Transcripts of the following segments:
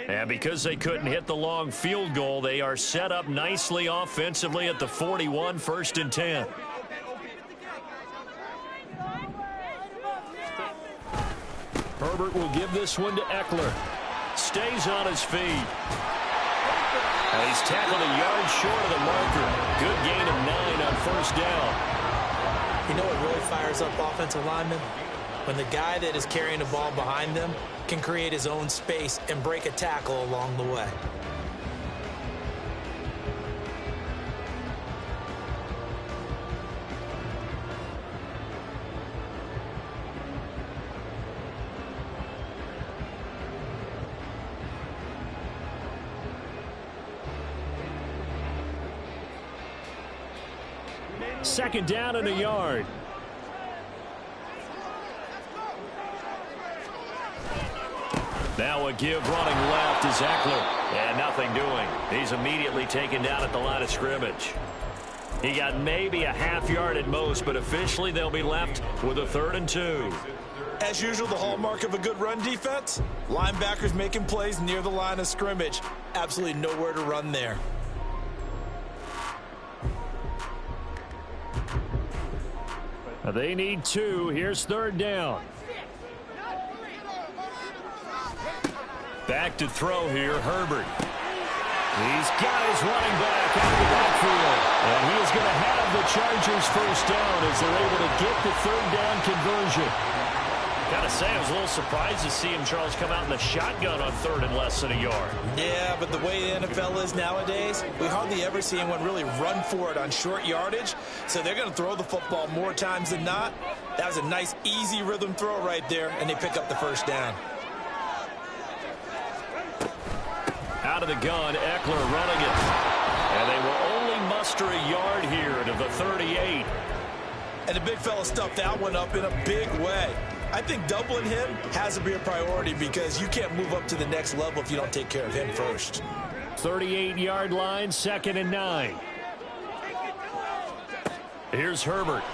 And because they couldn't hit the long field goal, they are set up nicely offensively at the 41, 1st and 10. Herbert will give this one to Eckler. Stays on his feet. And he's tackled a yard short of the marker. Good gain of 9 on 1st down. You know what really fires up offensive linemen? When the guy that is carrying the ball behind them can create his own space and break a tackle along the way. Second down and a yard. Now a give running left is Eckler. And nothing doing. He's immediately taken down at the line of scrimmage. He got maybe a half yard at most, but officially they'll be left with a 3rd and 2. As usual, the hallmark of a good run defense, linebackers making plays near the line of scrimmage. Absolutely nowhere to run there. They need 2. Here's 3rd down. Back to throw here, Herbert. He's got his running back out of the backfield. And he is going to have the Chargers 1st down as they're able to get the 3rd down conversion. Gotta say, I was a little surprised to see him, Charles, come out in the shotgun on 3rd and less than a yard. Yeah, but the way the NFL is nowadays, we hardly ever see anyone really run for it on short yardage. So they're going to throw the football more times than not. That was a nice, easy rhythm throw right there, and they pick up the 1st down. Out of the gun, Eckler running it. And they will only muster a yard here to the 38. And the big fella stuffed that one up in a big way. I think doubling him has to be a priority because you can't move up to the next level if you don't take care of him first. 38-yard line, 2nd and 9. Here's Herbert.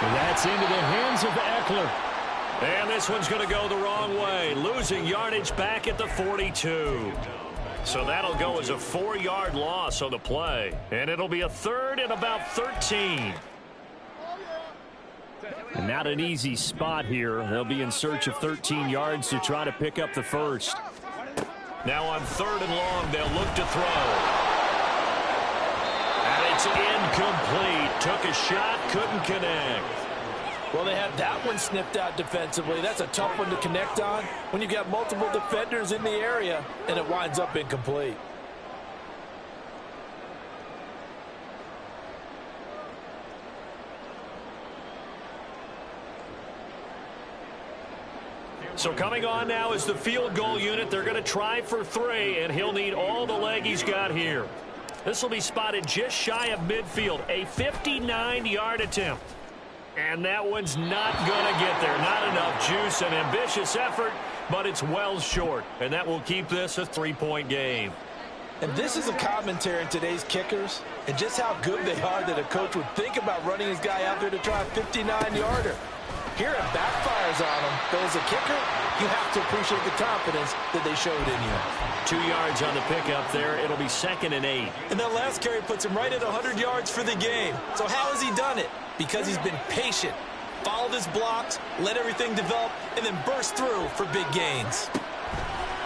And that's into the hands of Eckler. And this one's going to go the wrong way, losing yardage back at the 42. So that'll go as a 4-yard loss on the play. And it'll be a 3rd and about 13. And not an easy spot here. They'll be in search of 13 yards to try to pick up the 1st. Now on 3rd and long, they'll look to throw. And it's incomplete. Took a shot, couldn't connect. Well, they had that one snipped out defensively. That's a tough one to connect on when you've got multiple defenders in the area, and it winds up incomplete. So coming on now is the field goal unit. They're going to try for 3, and he'll need all the leg he's got here. This will be spotted just shy of midfield, a 59-yard attempt. And that one's not going to get there. Not enough juice, an ambitious effort, but it's well short. And that will keep this a 3-point game. And this is a commentary on today's kickers and just how good they are that a coach would think about running his guy out there to try a 59-yarder. Here it backfires on him, but as a kicker, you have to appreciate the confidence that they showed in you. 2 yards on the pickup there. It'll be 2nd and 8. And that last carry puts him right at 100 yards for the game. So how has he done it? Because he's been patient, followed his blocks, let everything develop, and then burst through for big gains.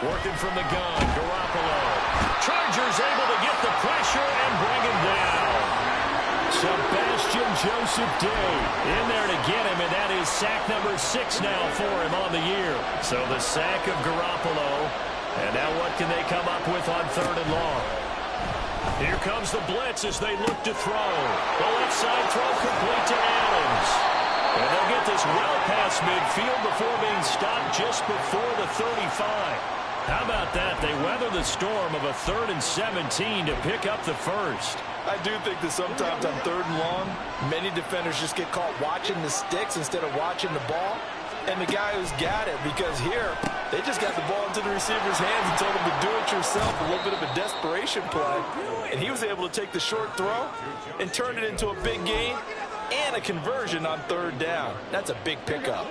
Working from the gun, Garoppolo. Chargers able to get the pressure and bring him down. Sebastian Joseph Day in there to get him, and that is sack number 6 now for him on the year. So the sack of Garoppolo, and now what can they come up with on 3rd and long? Here comes the blitz as they look to throw. The left side throw complete to Adams. And they'll get this well past midfield before being stopped just before the 35. How about that? They weather the storm of a 3rd and 17 to pick up the 1st. I do think that sometimes on 3rd and long, many defenders just get caught watching the sticks instead of watching the ball. And the guy who's got it, because here, they just got the ball into the receiver's hands and told him to do it yourself, a little bit of a desperation play. And he was able to take the short throw and turn it into a big gain and a conversion on 3rd down. That's a big pickup.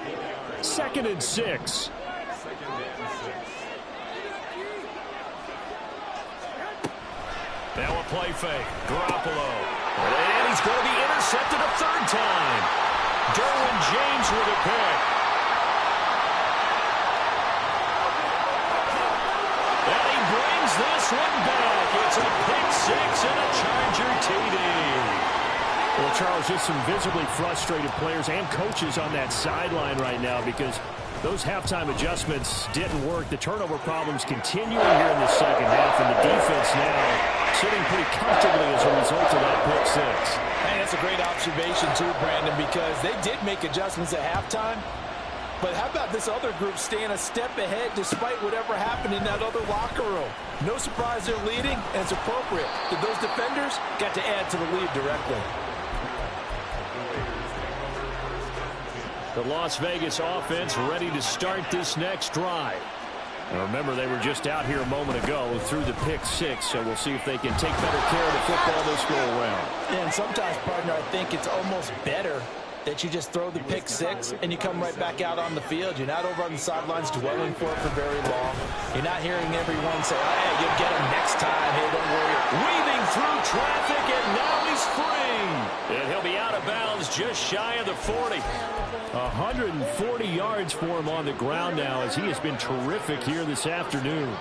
2nd and 6. Now a play fake. Garoppolo. And he's going to be intercepted a third time. Derwin James with a pick. And he brings this one back. It's a pick six and a Charger TD. Well, Charles, just some visibly frustrated players and coaches on that sideline right now because those halftime adjustments didn't work. The turnover problems continuing here in the second half, and the defense now sitting pretty comfortably as a result of that pick six. Hey, that's a great observation too, Brandon, because they did make adjustments at halftime. But how about this other group staying a step ahead despite whatever happened in that other locker room? No surprise they're leading, and it's appropriate that those defenders got to add to the lead directly. The Las Vegas offense ready to start this next drive. Now remember, they were just out here a moment ago through the pick six, so we'll see if they can take better care of the football this go around. And sometimes, partner, I think it's almost better that you just throw the pick six and you come right back out on the field. You're not over on the sidelines dwelling for it for very long. You're not hearing everyone say, hey, you'll get him next time. Hey, don't worry. Weaving through traffic, and now he's free. And he'll be out of bounds just shy of the 40. 140 yards for him on the ground now as he has been terrific here this afternoon.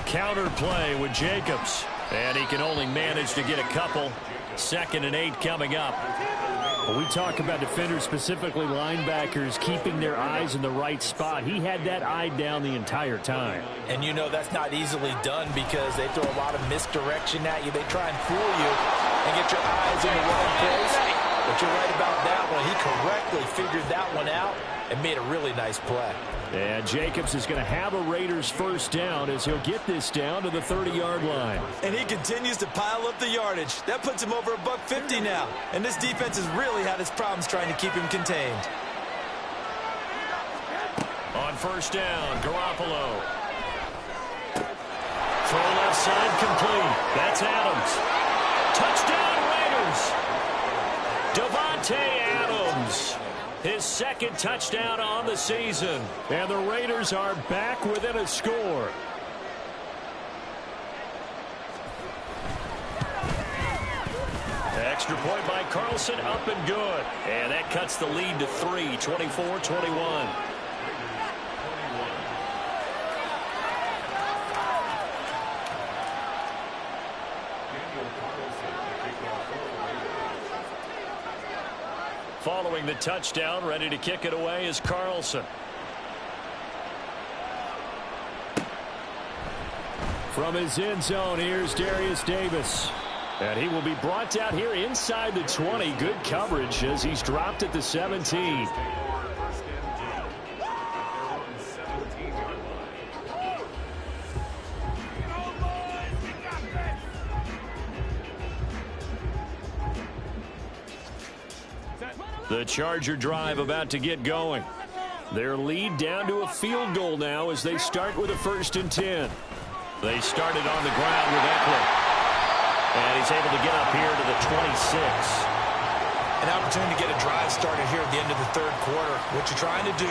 Counter play with Jacobs. And he can only manage to get a couple. 2nd and 8 coming up. When we talk about defenders, specifically linebackers, keeping their eyes in the right spot, he had that eye down the entire time. And you know that's not easily done because they throw a lot of misdirection at you. They try and fool you and get your eyes in the wrong place. But you're right about that one. He correctly figured that one out and made a really nice play. And Jacobs is going to have a Raiders first down as he'll get this down to the 30-yard line. And he continues to pile up the yardage. That puts him over $150 now. And this defense has really had its problems trying to keep him contained. On first down, Garoppolo. Throw left side complete. That's Adams. Touchdown Raiders. Devontae Adams. His 2nd touchdown on the season. And the Raiders are back within a score. Extra point by Carlson, up and good. And that cuts the lead to 3, 24-21. Following the touchdown, ready to kick it away is Carlson. From his end zone, here's Darius Davis. And he will be brought down here inside the 20. Good coverage as he's dropped at the 17. The Charger drive about to get going. Their lead down to a field goal now as they start with a 1st and 10. They started on the ground with Eckler. And he's able to get up here to the 26. An opportunity to get a drive started here at the end of the 3rd quarter. What you're trying to do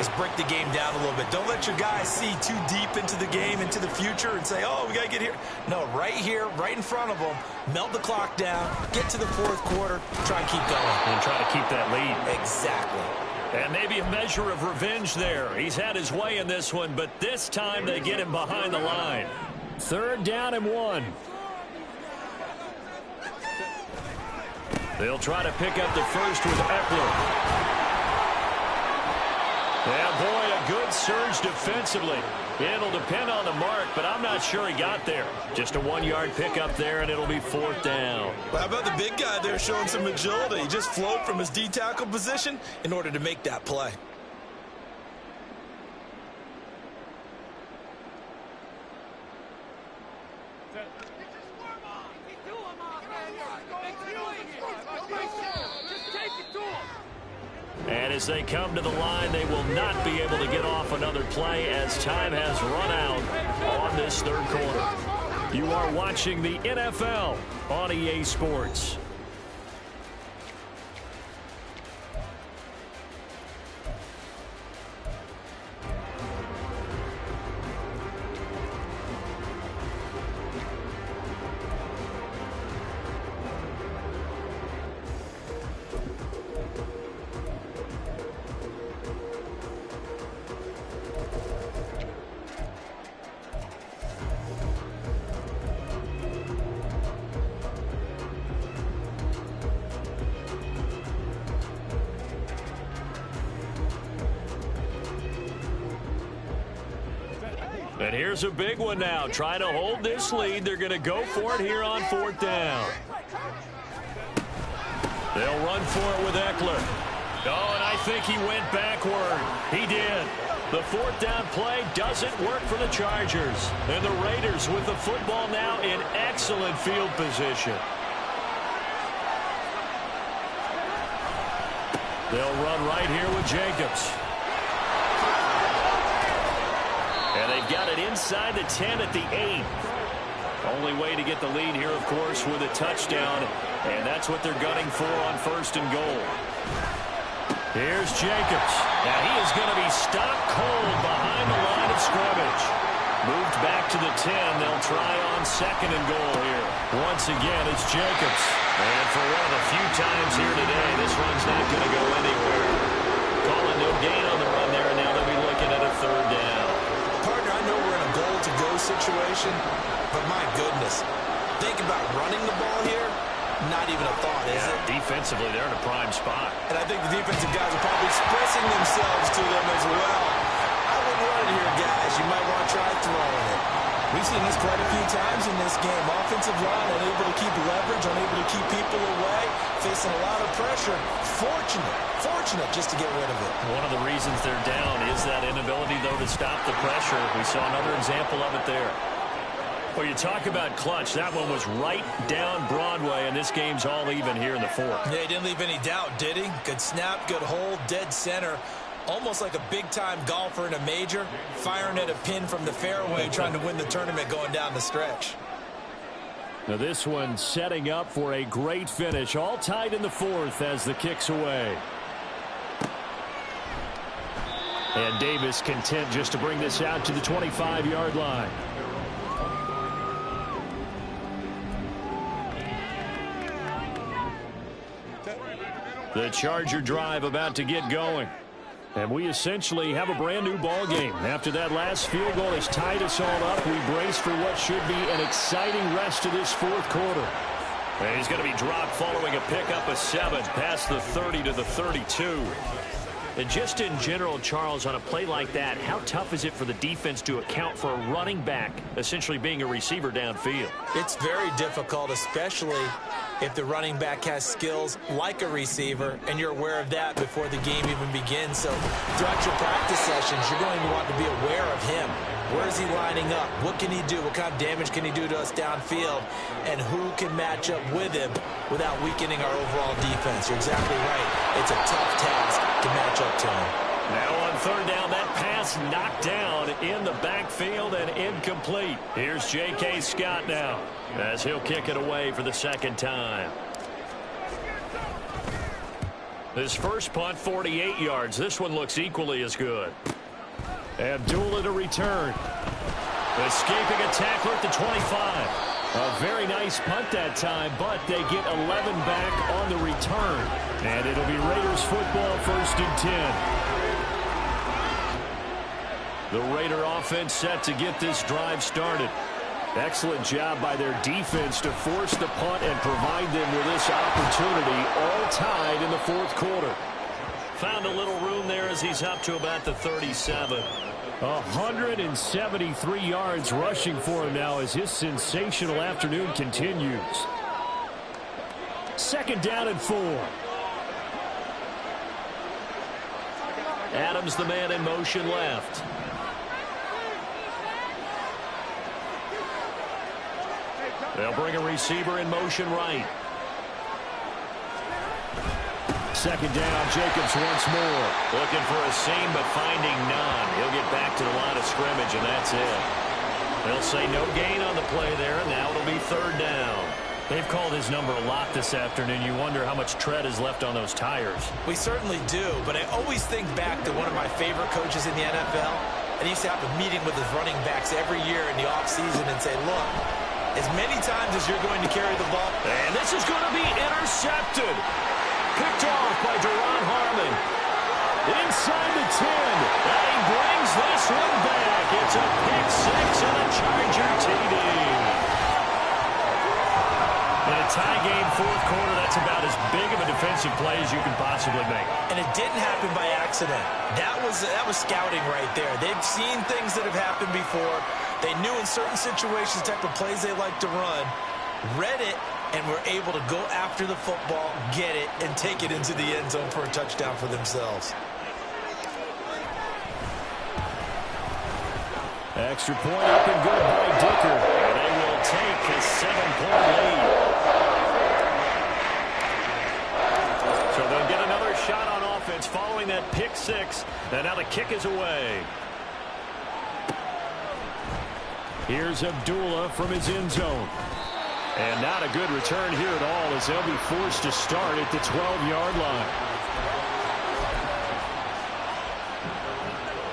is break the game down a little bit. Don't let your guys see too deep into the game, into the future, and say, oh, we got to get here. No, right here, right in front of them, melt the clock down, get to the 4th quarter, try and keep going. And try to keep that lead. Exactly. And maybe a measure of revenge there. He's had his way in this one, but this time they get him behind the line. 3rd down and 1. They'll try to pick up the first with Eckler. Yeah, boy, a good surge defensively. It'll depend on the mark, but I'm not sure he got there. Just a 1-yard pickup there, and it'll be 4th down. Well, how about the big guy there showing some agility? He just flowed from his D-tackle position in order to make that play. And as they come to the line, they will not be able to get off another play as time has run out on this 3rd quarter. You are watching the NFL on EA Sports. And here's a big one now. Trying to hold this lead. They're going to go for it here on 4th down. They'll run for it with Eckler. Oh, and I think he went backward. He did. The 4th down play doesn't work for the Chargers. And the Raiders with the football now in excellent field position. They'll run right here with Jacobs. And they've got it inside the 10 at the 8. Only way to get the lead here, of course, with a touchdown. And that's what they're gunning for on 1st and goal. Here's Jacobs. Now he is going to be stopped cold behind the line of scrimmage. Moved back to the 10. They'll try on 2nd and goal here. Once again, it's Jacobs. And for one of the few times here today, this run's not going to go anywhere. Calling no gain on the run there, and now they'll be looking at a 3rd down. Partner, I know we're in a goal-to-go situation, but my goodness, think about running the ball here. Not even a thought, is it? Defensively, they're in a prime spot. And I think the defensive guys are probably expressing themselves to them as well. I wouldn't run it here, guys. You might want to try throwing it. We've seen this quite a few times in this game. Offensive line unable to keep leverage, unable to keep people away, facing a lot of pressure. Fortunate just to get rid of it. One of the reasons they're down is that inability, though, to stop the pressure. We saw another example of it there. Well, you talk about clutch. That one was right down Broadway, and this game's all even here in the 4th. Yeah, he didn't leave any doubt, did he? Good snap, good hold, dead center. Almost like a big-time golfer in a major, firing at a pin from the fairway, trying to win the tournament going down the stretch. Now this one setting up for a great finish. All tied in the 4th as the kick's away. And Davis content just to bring this out to the 25-yard line. The Charger drive about to get going. And we essentially have a brand new ball game. After that last field goal has tied us all up, we brace for what should be an exciting rest of this 4th quarter. And he's going to be dropped following a pickup of 7 past the 30 to the 32. And just in general, Charles, on a play like that, how tough is it for the defense to account for a running back essentially being a receiver downfield? It's very difficult, especially if the running back has skills like a receiver, and you're aware of that before the game even begins. So throughout your practice sessions, you're going to want to be aware of him. Where is he lining up? What can he do? What kind of damage can he do to us downfield? And who can match up with him without weakening our overall defense? You're exactly right. It's a tough task to match up to him. Now on 3rd down, that pass knocked down in the backfield and incomplete. Here's J.K. Scott now as he'll kick it away for the 2nd time. His first punt, 48 yards. This one looks equally as good. Abdullah to return. Escaping a tackler at the 25. A very nice punt that time, but they get 11 back on the return. And it'll be Raiders football, 1st and 10. The Raider offense set to get this drive started. Excellent job by their defense to force the punt and provide them with this opportunity, all tied in the 4th quarter. Found a little room there as he's up to about the 37. 173 yards rushing for him now as his sensational afternoon continues. 2nd down and 4. Adams, the man in motion left. They'll bring a receiver in motion right. 2nd down, Jacobs once more. Looking for a seam, but finding none. He'll get back to the line of scrimmage, and that's it. They'll say no gain on the play there, and now it'll be 3rd down. They've called his number a lot this afternoon. You wonder how much tread is left on those tires. We certainly do, but I always think back to one of my favorite coaches in the NFL, and he used to have a meeting with his running backs every year in the offseason and say, look, as many times as you're going to carry the ball. And this is going to be intercepted. Picked off by Duron Harmon. Inside the 10. And he brings this one back. It's a pick 6 and a Charger TD. In a tie game fourth quarter, that's about as big of a defensive play as you can possibly make. And it didn't happen by accident. That was scouting right there. They've seen things that have happened before. They knew in certain situations the type of plays they like to run, read it, and were able to go after the football, get it, and take it into the end zone for a touchdown for themselves. Extra point up and good by Dicker. And they will take a 7-point lead. So they'll get another shot on offense following that pick six. And now the kick is away. Here's Abdullah from his end zone. And not a good return here at all as they'll be forced to start at the 12-yard line.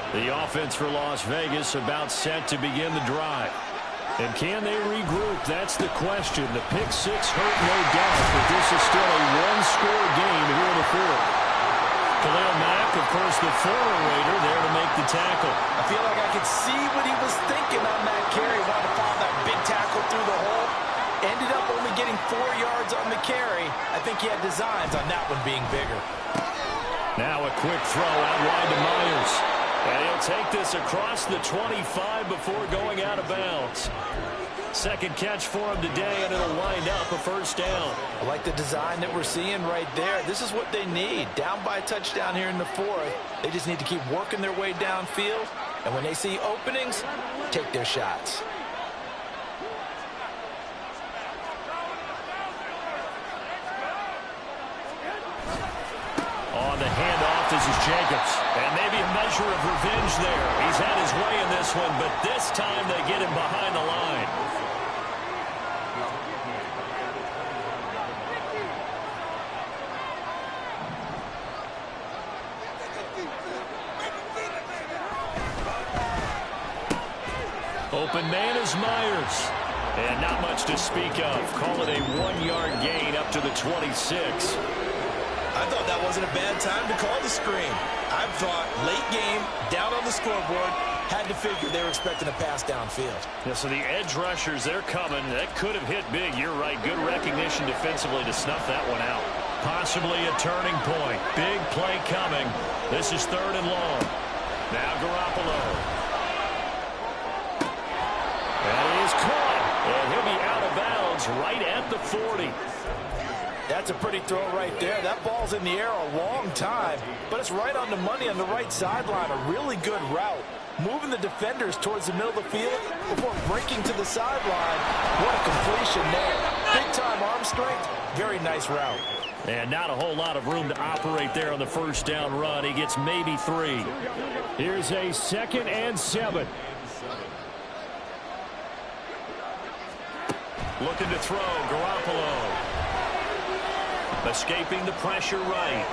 The offense for Las Vegas about set to begin the drive. And can they regroup? That's the question. The pick six hurt, no doubt, but this is still a one-score game here in the fourth. Khalil Mack, of course, the former Raider, there to make the tackle. I feel like I could see what he was thinking on that carry. Wanted to follow that big tackle through the hole. Ended up only getting 4 yards on the carry. I think he had designs on that one being bigger. Now a quick throw out wide to Myers. And he'll take this across the 25 before going out of bounds. Second catch for him today, and it'll wind up a first down. I like the design that we're seeing right there. This is what they need. Down by a touchdown here in the fourth. They just need to keep working their way downfield. And when they see openings, take their shots. On the handoff, this is Jacobs. And maybe a measure of revenge there. He's had his way in this one, but this time they get him behind the line. Open man is Myers. And not much to speak of. Call it a 1-yard gain up to the 26. I thought that wasn't a bad time to call the screen. I thought late game, down on the scoreboard, had to figure they were expecting a pass downfield. Yeah, so the edge rushers, they're coming. That could have hit big. You're right. Good recognition defensively to snuff that one out. Possibly a turning point. Big play coming. This is 3rd and long. Now Garoppolo. That is caught. And he'll be out of bounds right at the 40. That's a pretty throw right there. That ball's in the air a long time, but it's right on the money on the right sideline. A really good route. Moving the defenders towards the middle of the field before breaking to the sideline. What a completion there. Big-time arm strength. Very nice route. And not a whole lot of room to operate there on the first down run. He gets maybe 3. Here's a 2nd and 7. Looking to throw, Garoppolo. Escaping the pressure right.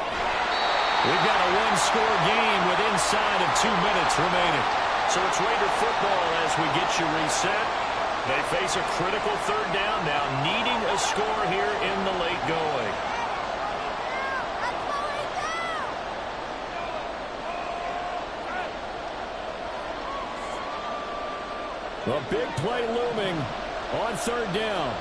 We've got a one-score game with inside of 2 minutes remaining. So it's Raider football as we get you reset. They face a critical 3rd down now, needing a score here in the late going. A big play looming on 3rd down.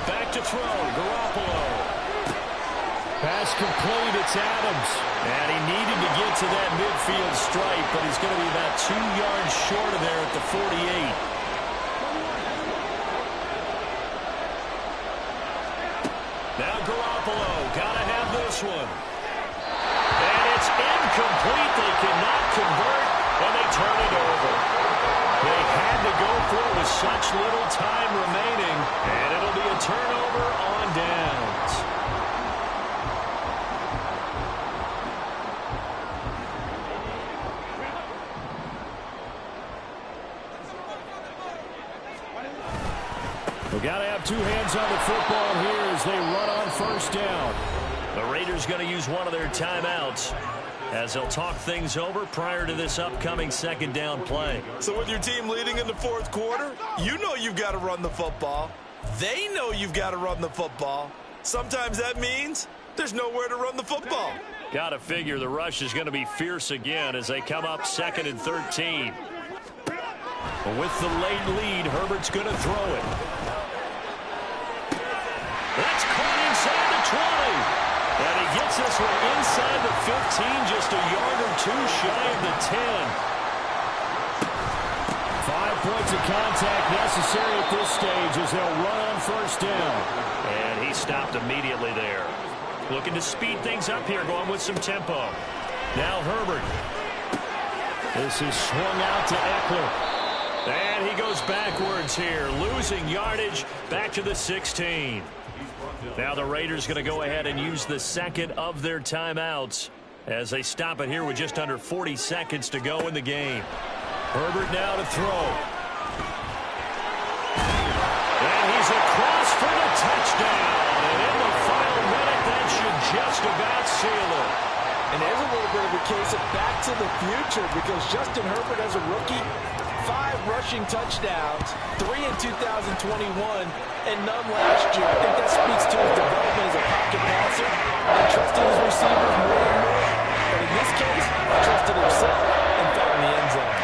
Back to throw, Garoppolo. Pass complete, it's Adams. And he needed to get to that midfield stripe, but he's going to be about 2 yards short of there at the 48. Now Garoppolo, gotta have this one. And it's incomplete. They cannot convert, and they turn it over. They had to go for it with such little time remaining, and it'll be a turnover on downs. We've got to have 2 hands on the football here as they run on 1st down. The Raiders going to use one of their timeouts as they'll talk things over prior to this upcoming 2nd down play. So with your team leading in the 4th quarter, you know you've got to run the football. They know you've got to run the football. Sometimes that means there's nowhere to run the football. Got to figure the rush is going to be fierce again as they come up 2nd and 13. With the late lead, Herbert's going to throw it. That's caught inside the 20. And he gets this one inside the 15, just a yard or two shy of the 10. 5 points of contact necessary at this stage as they'll run on first down. And he stopped immediately there. Looking to speed things up here, going with some tempo. Now Herbert. This is swung out to Eckler. And he goes backwards here, losing yardage back to the 16. Now the Raiders going to go ahead and use the second of their timeouts as they stop it here with just under 40 seconds to go in the game. Herbert now to throw. And he's across for the touchdown. And in the final minute, that should just about seal it. And there's a little bit of a case of back to the future because Justin Herbert as a rookie, 5 rushing touchdowns, 3 in 2021, and none last year. I think that speaks to his development as a pocket passer and trusting his receivers more and more. But in this case, he trusted himself and found the end zone.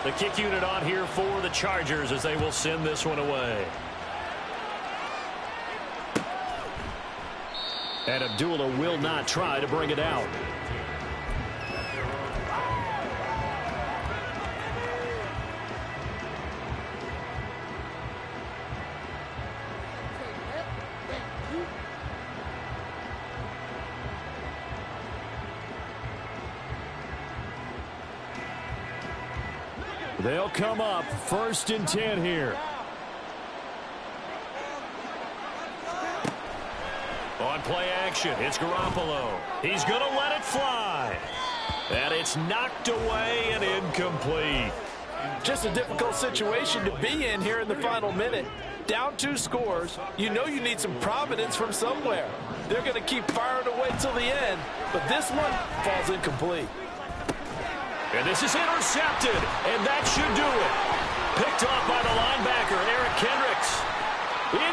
The kick unit on here for the Chargers as they will send this one away. And Abdullah will not try to bring it out. They'll come up 1st and 10 here. On play action, it's Garoppolo. He's going to let it fly. And it's knocked away and incomplete. Just a difficult situation to be in here in the final minute. Down 2 scores. You know you need some providence from somewhere. They're going to keep firing away till the end. But this one falls incomplete. And this is intercepted. And that should do it. Picked off by the linebacker, Eric Kendricks.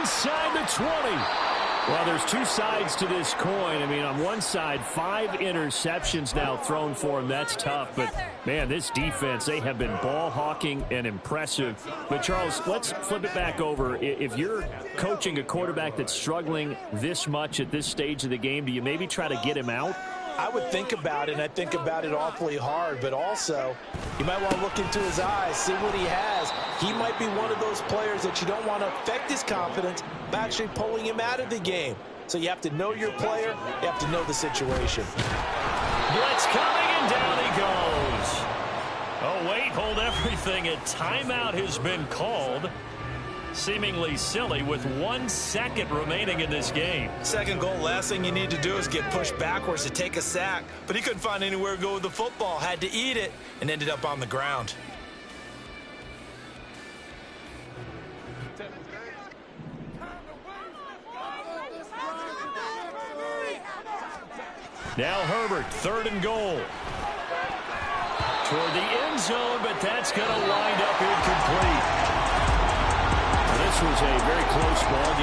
Inside the 20. Well, there's 2 sides to this coin. I mean, on one side, 5 interceptions now thrown for him. That's tough. But, man, this defense, they have been ball hawking and impressive. But, Charles, let's flip it back over. If you're coaching a quarterback that's struggling this much at this stage of the game, do you maybe try to get him out? I would think about it, and I think about it awfully hard. But also, you might want to look into his eyes, see what he has. He might be one of those players that you don't want to affect his confidence by actually pulling him out of the game. So you have to know your player. You have to know the situation. Blitz coming, and down he goes. Oh, wait, hold everything. A timeout has been called. Seemingly silly with 1 second remaining in this game. Second goal, last thing you need to do is get pushed backwards to take a sack. But he couldn't find anywhere to go with the football. Had to eat it and ended up on the ground. Now Herbert, 3rd and goal. Toward the end zone, but that's going to wind up incomplete. This was a very close ball